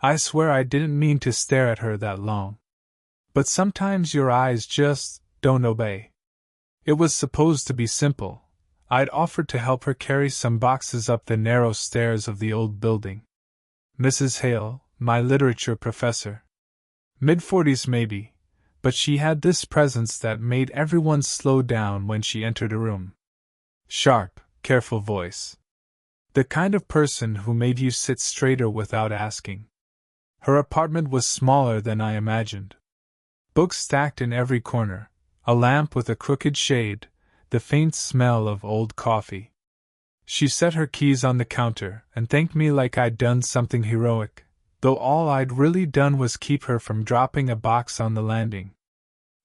I swear I didn't mean to stare at her that long. But sometimes your eyes just don't obey. It was supposed to be simple. I'd offered to help her carry some boxes up the narrow stairs of the old building. Mrs. Hale, my literature professor. Mid-40s maybe, but she had this presence that made everyone slow down when she entered a room. Sharp, careful voice. The kind of person who made you sit straighter without asking. Her apartment was smaller than I imagined. Books stacked in every corner, a lamp with a crooked shade, the faint smell of old coffee. She set her keys on the counter and thanked me like I'd done something heroic, though all I'd really done was keep her from dropping a box on the landing.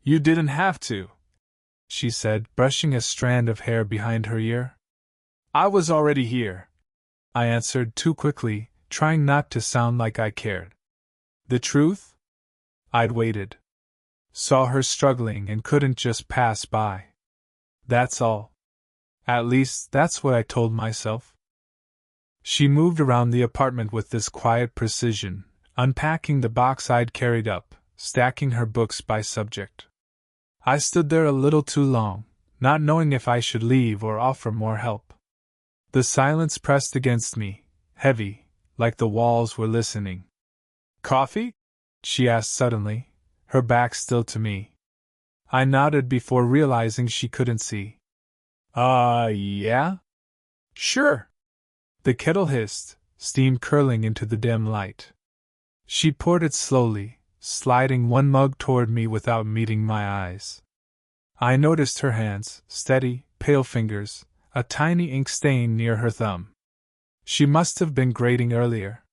"You didn't have to," she said, brushing a strand of hair behind her ear. "I was already here," I answered too quickly, trying not to sound like I cared. The truth? I'd waited. Saw her struggling and couldn't just pass by. That's all. At least, that's what I told myself. She moved around the apartment with this quiet precision, unpacking the box I'd carried up, stacking her books by subject. I stood there a little too long, not knowing if I should leave or offer more help. The silence pressed against me, heavy, like the walls were listening. "Coffee?" she asked suddenly, her back still to me. I nodded before realizing she couldn't see. Yeah? Sure." The kettle hissed, steam curling into the dim light. She poured it slowly, sliding one mug toward me without meeting my eyes. I noticed her hands, steady, pale fingers, a tiny ink stain near her thumb. She must have been grading earlier.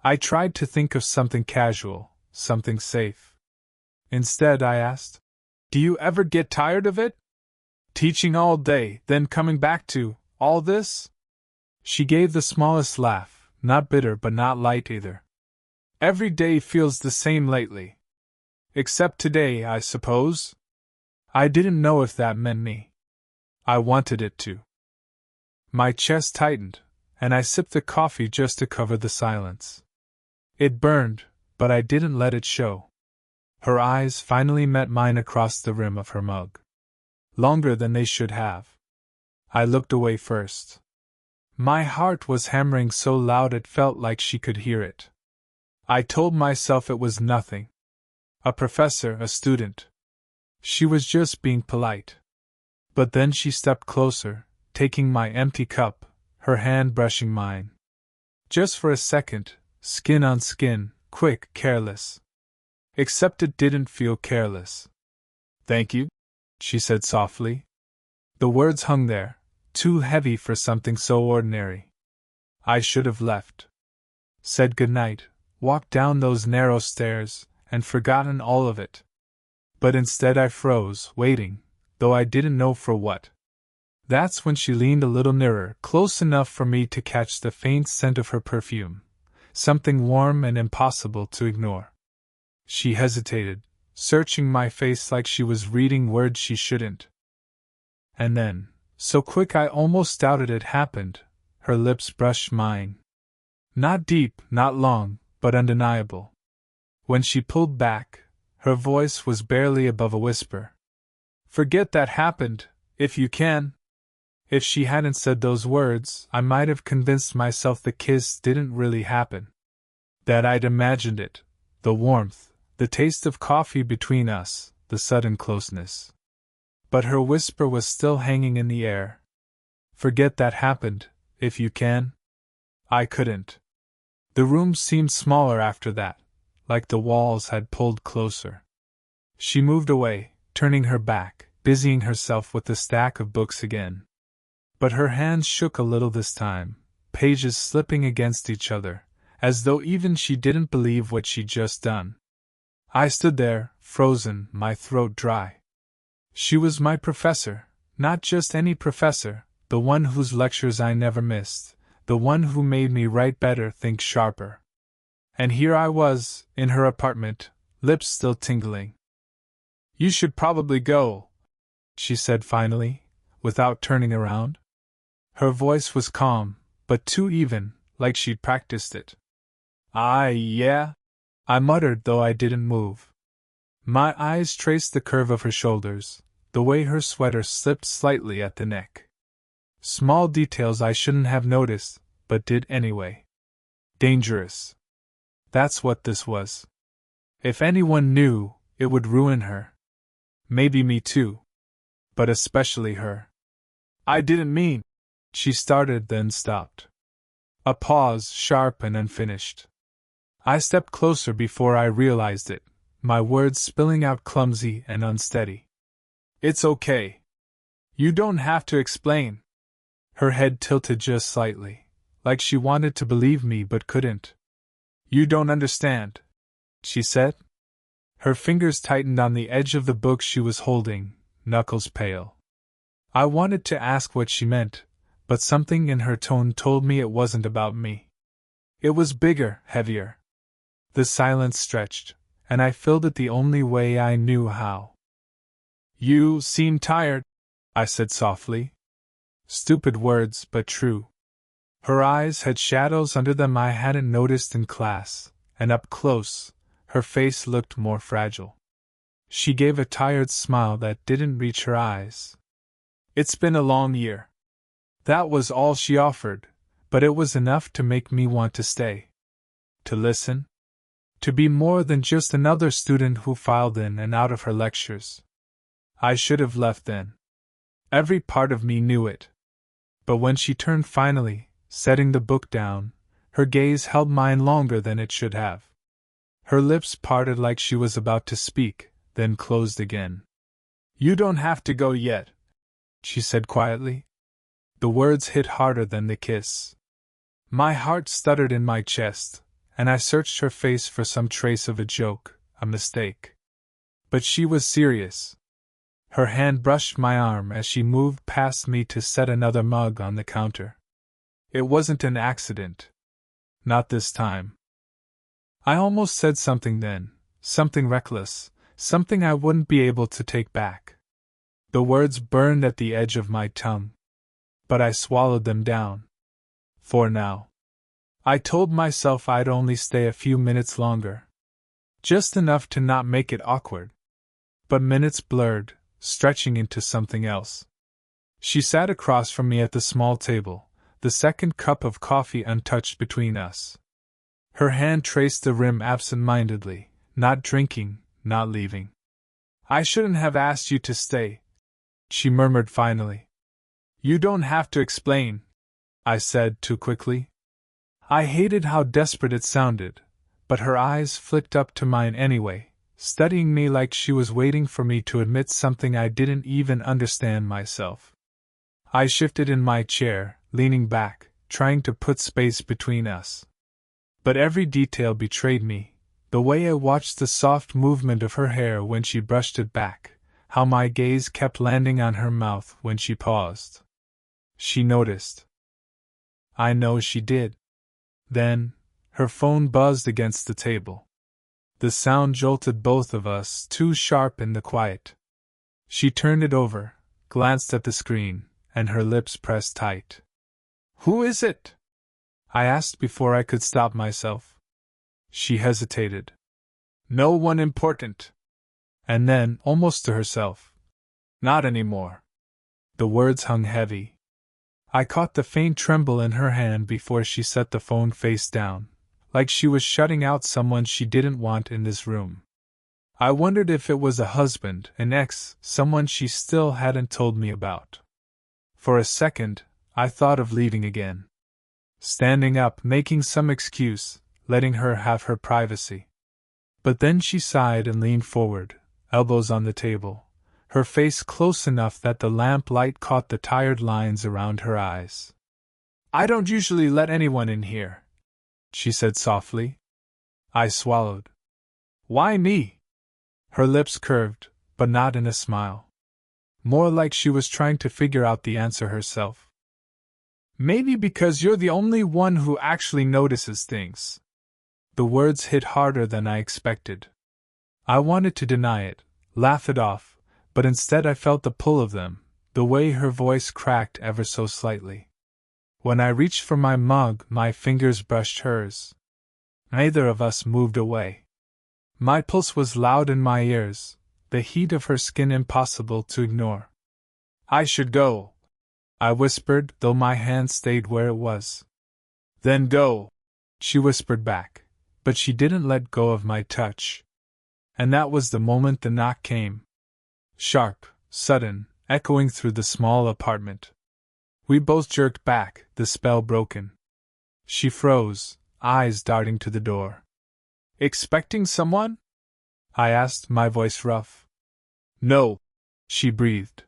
I tried to think of something casual, something safe. Instead, I asked, "Do you ever get tired of it? Teaching all day, then coming back to all this?" She gave the smallest laugh, not bitter but not light either. "Every day feels the same lately. Except today, I suppose." I didn't know if that meant me. I wanted it to. My chest tightened, and I sipped the coffee just to cover the silence. It burned, but I didn't let it show. Her eyes finally met mine across the rim of her mug. Longer than they should have. I looked away first. My heart was hammering so loud it felt like she could hear it. I told myself it was nothing. A professor, a student. She was just being polite. But then she stepped closer, taking my empty cup, her hand brushing mine. Just for a second, skin on skin, quick, careless. Except it didn't feel careless. "Thank you," she said softly. The words hung there, too heavy for something so ordinary. I should have left. Said goodnight, walked down those narrow stairs, and forgotten all of it. But instead I froze, waiting, though I didn't know for what. That's when she leaned a little nearer, close enough for me to catch the faint scent of her perfume, something warm and impossible to ignore. She hesitated, searching my face like she was reading words she shouldn't. And then, so quick I almost doubted it happened, her lips brushed mine. Not deep, not long, but undeniable. When she pulled back, her voice was barely above a whisper. "Forget that happened, if you can." If she hadn't said those words, I might have convinced myself the kiss didn't really happen. That I'd imagined it, the warmth, the taste of coffee between us, the sudden closeness. But her whisper was still hanging in the air. "Forget that happened, if you can." I couldn't. The room seemed smaller after that, like the walls had pulled closer. She moved away, turning her back, busying herself with the stack of books again. But her hands shook a little this time, pages slipping against each other, as though even she didn't believe what she'd just done. I stood there, frozen, my throat dry. She was my professor, not just any professor, the one whose lectures I never missed, the one who made me write better, think sharper. And here I was, in her apartment, lips still tingling. "You should probably go," she said finally, without turning around. Her voice was calm, but too even, like she'd practiced it. Yeah, I muttered, though I didn't move. My eyes traced the curve of her shoulders, the way her sweater slipped slightly at the neck. Small details I shouldn't have noticed, but did anyway. Dangerous. That's what this was. If anyone knew, it would ruin her. Maybe me too. But especially her. I didn't mean. She started, then stopped. A pause, sharp and unfinished. I stepped closer before I realized it, my words spilling out clumsy and unsteady. It's okay. You don't have to explain. Her head tilted just slightly, like she wanted to believe me but couldn't. You don't understand, she said. Her fingers tightened on the edge of the book she was holding, knuckles pale. I wanted to ask what she meant, but something in her tone told me it wasn't about me. It was bigger, heavier. The silence stretched, and I filled it the only way I knew how. You seem tired, I said softly. Stupid words, but true. Her eyes had shadows under them I hadn't noticed in class, and up close, her face looked more fragile. She gave a tired smile that didn't reach her eyes. It's been a long year. That was all she offered, but it was enough to make me want to stay. To listen. To be more than just another student who filed in and out of her lectures. I should have left then. Every part of me knew it. But when she turned finally, setting the book down, her gaze held mine longer than it should have. Her lips parted like she was about to speak, then closed again. You don't have to go yet, she said quietly. The words hit harder than the kiss. My heart stuttered in my chest, and I searched her face for some trace of a joke, a mistake. But she was serious. Her hand brushed my arm as she moved past me to set another mug on the counter. It wasn't an accident. Not this time. I almost said something then, something reckless, something I wouldn't be able to take back. The words burned at the edge of my tongue. But I swallowed them down. For now. I told myself I'd only stay a few minutes longer. Just enough to not make it awkward. But minutes blurred, stretching into something else. She sat across from me at the small table, the second cup of coffee untouched between us. Her hand traced the rim absent-mindedly, not drinking, not leaving. I shouldn't have asked you to stay, she murmured finally. You don't have to explain, I said too quickly. I hated how desperate it sounded, but her eyes flicked up to mine anyway, studying me like she was waiting for me to admit something I didn't even understand myself. I shifted in my chair, leaning back, trying to put space between us. But every detail betrayed me, the way I watched the soft movement of her hair when she brushed it back, how my gaze kept landing on her mouth when she paused. She noticed. I know she did. Then, her phone buzzed against the table. The sound jolted both of us, too sharp in the quiet. She turned it over, glanced at the screen, and her lips pressed tight. Who is it? I asked before I could stop myself. She hesitated. No one important. And then, almost to herself. Not anymore. The words hung heavy. I caught the faint tremble in her hand before she set the phone face down, like she was shutting out someone she didn't want in this room. I wondered if it was a husband, an ex, someone she still hadn't told me about. For a second, I thought of leaving again. Standing up, making some excuse, letting her have her privacy. But then she sighed and leaned forward, elbows on the table, her face close enough that the lamp light caught the tired lines around her eyes. I don't usually let anyone in here, she said softly. I swallowed. Why me? Her lips curved, but not in a smile. More like she was trying to figure out the answer herself. Maybe because you're the only one who actually notices things. The words hit harder than I expected. I wanted to deny it, laugh it off, but instead I felt the pull of them, the way her voice cracked ever so slightly. When I reached for my mug, my fingers brushed hers. Neither of us moved away. My pulse was loud in my ears, the heat of her skin impossible to ignore. "I should go," I whispered, though my hand stayed where it was. "Then go," she whispered back, but she didn't let go of my touch. And that was the moment the knock came. Sharp, sudden, echoing through the small apartment. We both jerked back, the spell broken. She froze, eyes darting to the door. "Expecting someone?" I asked, my voice rough. "No," she breathed.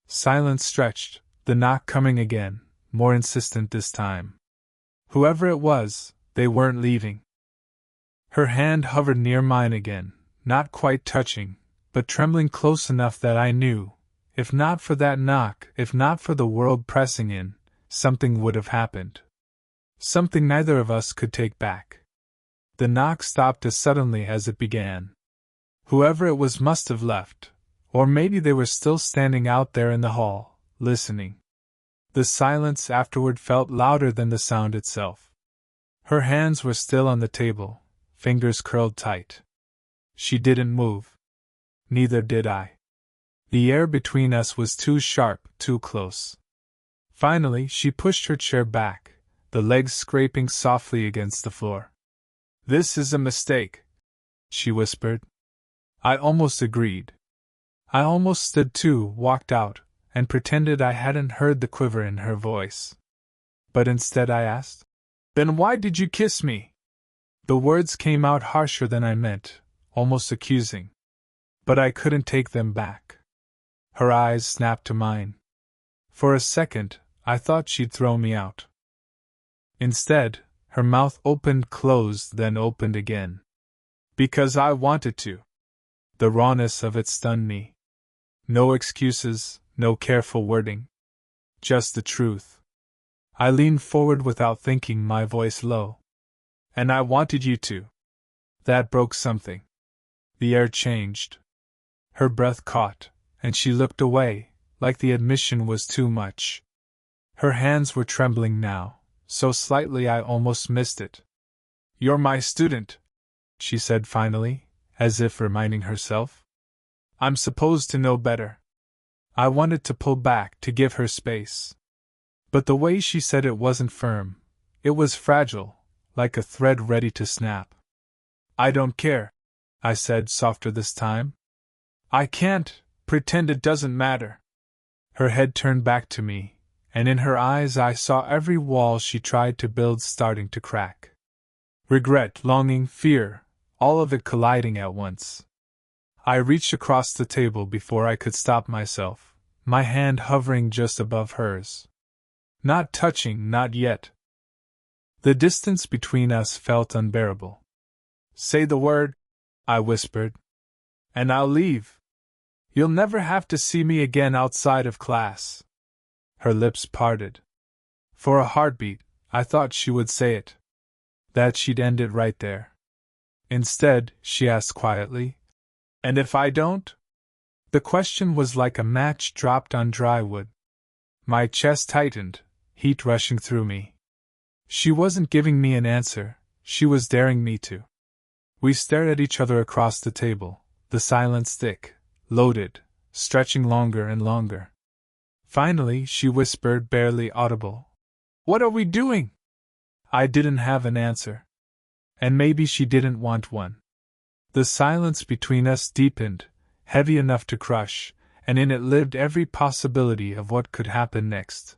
Silence stretched, the knock coming again, more insistent this time. Whoever it was, they weren't leaving. Her hand hovered near mine again, not quite touching, but trembling close enough that I knew, if not for that knock, if not for the world pressing in, something would have happened. Something neither of us could take back. The knock stopped as suddenly as it began. Whoever it was must have left, or maybe they were still standing out there in the hall, listening. The silence afterward felt louder than the sound itself. Her hands were still on the table, fingers curled tight. She didn't move. Neither did I. The air between us was too sharp, too close. Finally, she pushed her chair back, the legs scraping softly against the floor. "This is a mistake," she whispered. I almost agreed. I almost stood too, walked out, and pretended I hadn't heard the quiver in her voice. But instead I asked, "Then why did you kiss me?" The words came out harsher than I meant, almost accusing. But I couldn't take them back. Her eyes snapped to mine. For a second, I thought she'd throw me out. Instead, her mouth opened, closed, then opened again. "Because I wanted to." The rawness of it stunned me. No excuses, no careful wording. Just the truth. I leaned forward without thinking, my voice low. "And I wanted you to." That broke something. The air changed. Her breath caught, and she looked away, like the admission was too much. Her hands were trembling now, so slightly I almost missed it. "You're my student," she said finally, as if reminding herself. "I'm supposed to know better." I wanted to pull back, to give her space. But the way she said it wasn't firm. It was fragile, like a thread ready to snap. "I don't care," I said, softer this time. "I can't pretend it doesn't matter." Her head turned back to me, and in her eyes I saw every wall she tried to build starting to crack. Regret, longing, fear, all of it colliding at once. I reached across the table before I could stop myself, my hand hovering just above hers. Not touching, not yet. The distance between us felt unbearable. "Say the word," I whispered, "and I'll leave. You'll never have to see me again outside of class." Her lips parted. For a heartbeat, I thought she would say it. That she'd end it right there. Instead, she asked quietly, "And if I don't?" The question was like a match dropped on dry wood. My chest tightened, heat rushing through me. She wasn't giving me an answer, she was daring me to. We stared at each other across the table, the silence thick, loaded, stretching longer and longer. Finally, she whispered, barely audible, "What are we doing?" I didn't have an answer. And maybe she didn't want one. The silence between us deepened, heavy enough to crush, and in it lived every possibility of what could happen next.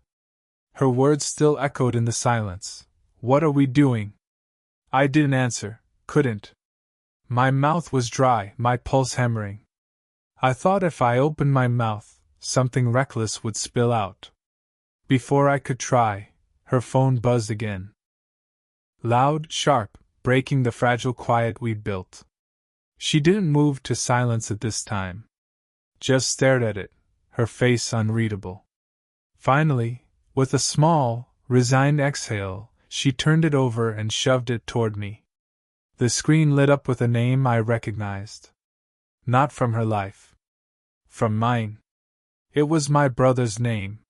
Her words still echoed in the silence. "What are we doing?" I didn't answer, couldn't. My mouth was dry, my pulse hammering. I thought if I opened my mouth, something reckless would spill out. Before I could try, her phone buzzed again. Loud, sharp, breaking the fragile quiet we'd built. She didn't move to silence it this time. Just stared at it, her face unreadable. Finally, with a small, resigned exhale, she turned it over and shoved it toward me. The screen lit up with a name I recognized. Not from her life. From mine. It was my brother's name.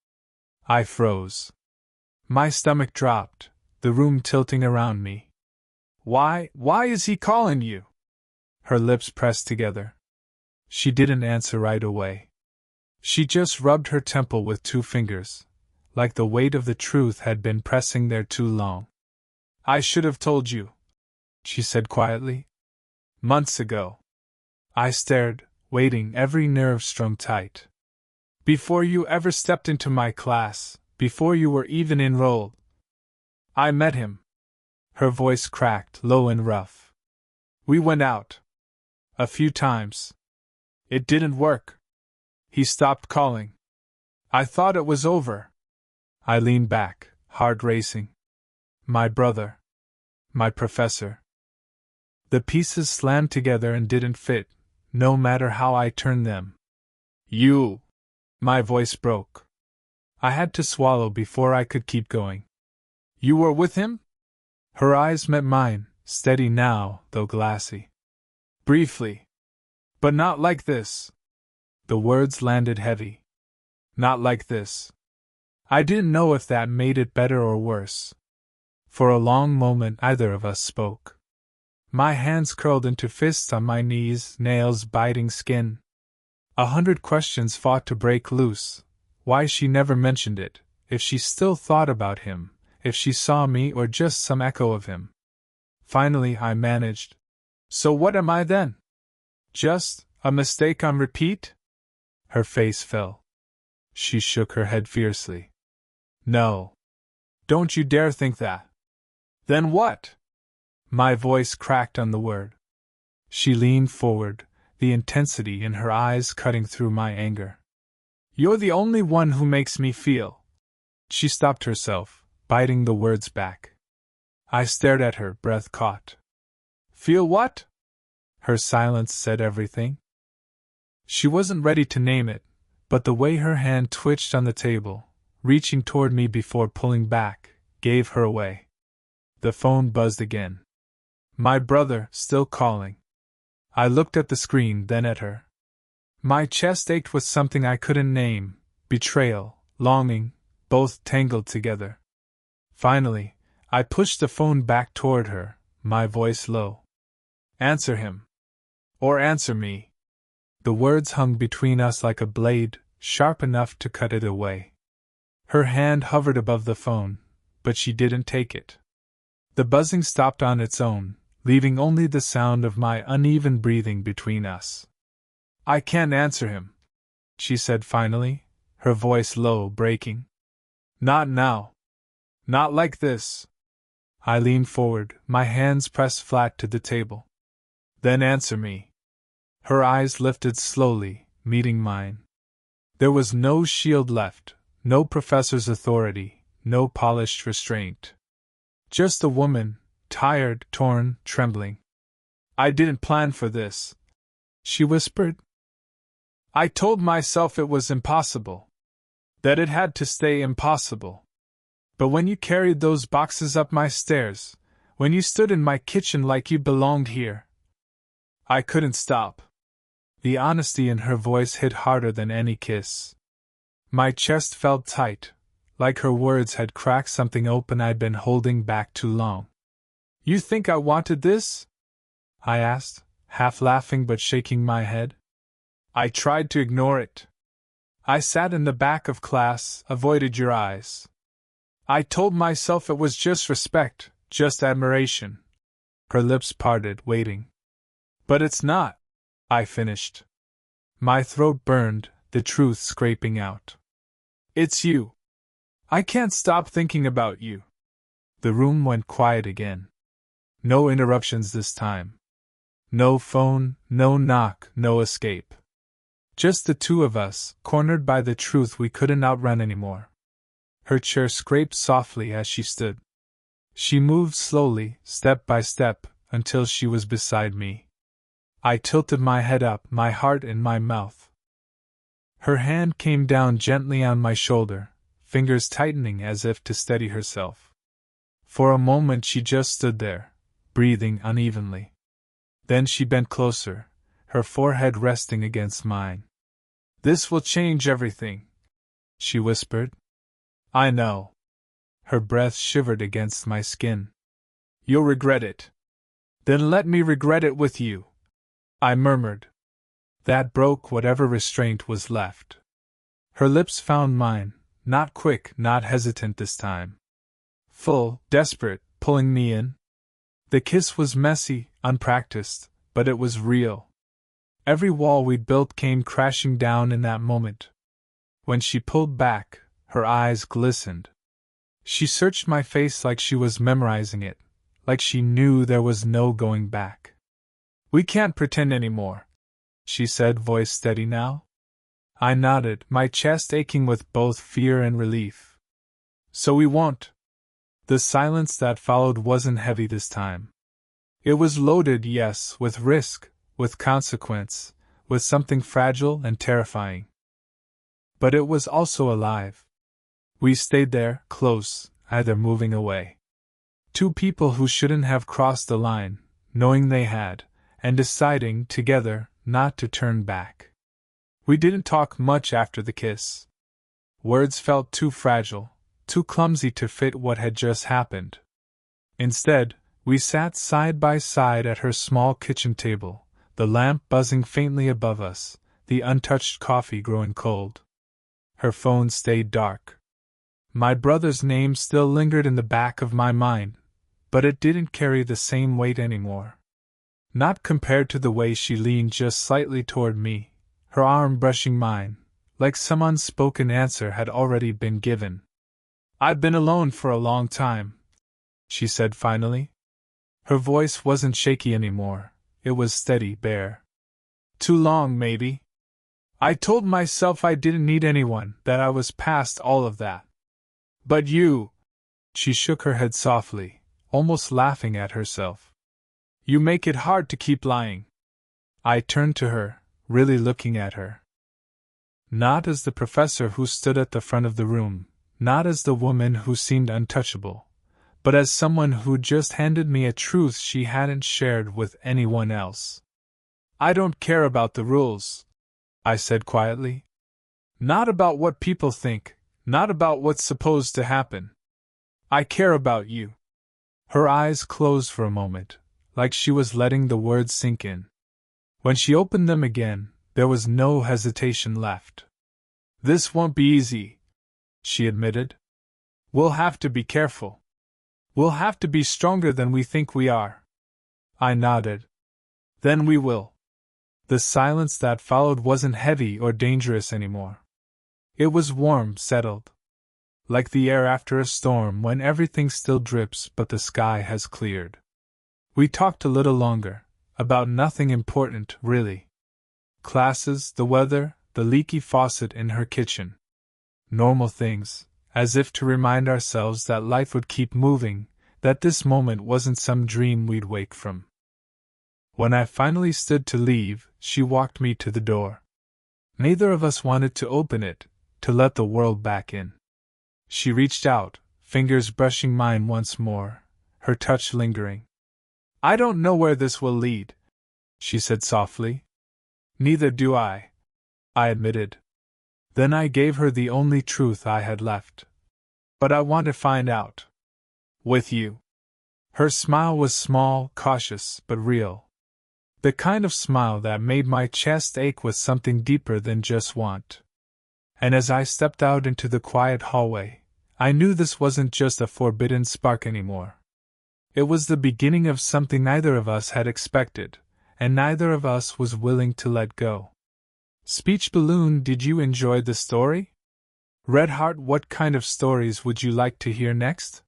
I froze. My stomach dropped, the room tilting around me. Why is he calling you? Her lips pressed together. She didn't answer right away. She just rubbed her temple with 2 fingers, like the weight of the truth had been pressing there too long. I should have told you, she said quietly. Months ago. I stared, waiting, every nerve strung tight. Before you ever stepped into my class, before you were even enrolled. I met him. Her voice cracked, low and rough. We went out. A few times. It didn't work. He stopped calling. I thought it was over. I leaned back, heart racing. My brother. My professor. The pieces slammed together and didn't fit, no matter how I turned them. You. My voice broke. I had to swallow before I could keep going. You were with him? Her eyes met mine, steady now, though glassy. Briefly. But not like this. The words landed heavy. Not like this. I didn't know if that made it better or worse. For a long moment either of us spoke. My hands curled into fists on my knees, nails biting skin. 100 questions fought to break loose. Why she never mentioned it, if she still thought about him, if she saw me or just some echo of him. Finally I managed. So what am I then? Just a mistake on repeat? Her face fell. She shook her head fiercely. No. Don't you dare think that. Then what? My voice cracked on the word. She leaned forward, the intensity in her eyes cutting through my anger. You're the only one who makes me feel. She stopped herself, biting the words back. I stared at her, breath caught. Feel what? Her silence said everything. She wasn't ready to name it, but the way her hand twitched on the table, reaching toward me before pulling back, gave her away. The phone buzzed again. My brother, still calling. I looked at the screen, then at her. My chest ached with something I couldn't name, betrayal, longing, both tangled together. Finally, I pushed the phone back toward her, my voice low. Answer him. Or answer me. The words hung between us like a blade, sharp enough to cut it away. Her hand hovered above the phone, but she didn't take it. The buzzing stopped on its own, leaving only the sound of my uneven breathing between us. I can't answer him, she said finally, her voice low, breaking. Not now. Not like this. I leaned forward, my hands pressed flat to the table. Then answer me. Her eyes lifted slowly, meeting mine. There was no shield left, no professor's authority, no polished restraint. Just a woman, tired, torn, trembling. I didn't plan for this, she whispered. I told myself it was impossible. That it had to stay impossible. But when you carried those boxes up my stairs, when you stood in my kitchen like you belonged here, I couldn't stop. The honesty in her voice hit harder than any kiss. My chest felt tight, like her words had cracked something open I'd been holding back too long. You think I wanted this? I asked, half laughing but shaking my head. I tried to ignore it. I sat in the back of class, avoided your eyes. I told myself it was just respect, just admiration. Her lips parted, waiting. But it's not, I finished. My throat burned, the truth scraping out. It's you. I can't stop thinking about you. The room went quiet again. No interruptions this time. No phone, no knock, no escape. Just the two of us, cornered by the truth we couldn't outrun anymore. Her chair scraped softly as she stood. She moved slowly, step by step, until she was beside me. I tilted my head up, my heart in my mouth. Her hand came down gently on my shoulder, fingers tightening as if to steady herself. For a moment she just stood there, breathing unevenly. Then she bent closer, her forehead resting against mine. This will change everything, she whispered. I know. Her breath shivered against my skin. You'll regret it. Then let me regret it with you, I murmured. That broke whatever restraint was left. Her lips found mine, not quick, not hesitant this time. Full, desperate, pulling me in. The kiss was messy, unpracticed, but it was real. Every wall we'd built came crashing down in that moment. When she pulled back, her eyes glistened. She searched my face like she was memorizing it, like she knew there was no going back. We can't pretend anymore, she said, voice steady now. I nodded, my chest aching with both fear and relief. So we won't. The silence that followed wasn't heavy this time. It was loaded, yes, with risk, with consequence, with something fragile and terrifying. But it was also alive. We stayed there, close, either moving away. Two people who shouldn't have crossed the line, knowing they had, and deciding, together, not to turn back. We didn't talk much after the kiss. Words felt too fragile, too clumsy to fit what had just happened. Instead, we sat side by side at her small kitchen table, the lamp buzzing faintly above us, the untouched coffee growing cold. Her phone stayed dark. My brother's name still lingered in the back of my mind, but it didn't carry the same weight anymore. Not compared to the way she leaned just slightly toward me, her arm brushing mine, like some unspoken answer had already been given. I've been alone for a long time, she said finally. Her voice wasn't shaky anymore, it was steady, bare. Too long, maybe. I told myself I didn't need anyone, that I was past all of that. But you… She shook her head softly, almost laughing at herself. You make it hard to keep lying. I turned to her, really looking at her. Not as the professor who stood at the front of the room, not as the woman who seemed untouchable, but as someone who just handed me a truth she hadn't shared with anyone else. I don't care about the rules, I said quietly. Not about what people think, not about what's supposed to happen. I care about you. Her eyes closed for a moment, like she was letting the words sink in. When she opened them again, there was no hesitation left. This won't be easy, she admitted. We'll have to be careful. We'll have to be stronger than we think we are. I nodded. Then we will. The silence that followed wasn't heavy or dangerous anymore. It was warm, settled. Like the air after a storm when everything still drips but the sky has cleared. We talked a little longer, about nothing important, really. Classes, the weather, the leaky faucet in her kitchen. Normal things, as if to remind ourselves that life would keep moving, that this moment wasn't some dream we'd wake from. When I finally stood to leave, she walked me to the door. Neither of us wanted to open it, to let the world back in. She reached out, fingers brushing mine once more, her touch lingering. I don't know where this will lead, she said softly. Neither do I admitted. Then I gave her the only truth I had left. But I want to find out. With you. Her smile was small, cautious, but real. The kind of smile that made my chest ache with something deeper than just want. And as I stepped out into the quiet hallway, I knew this wasn't just a forbidden spark anymore. It was the beginning of something neither of us had expected, and neither of us was willing to let go. Speech Balloon, did you enjoy the story? Red Heart, what kind of stories would you like to hear next?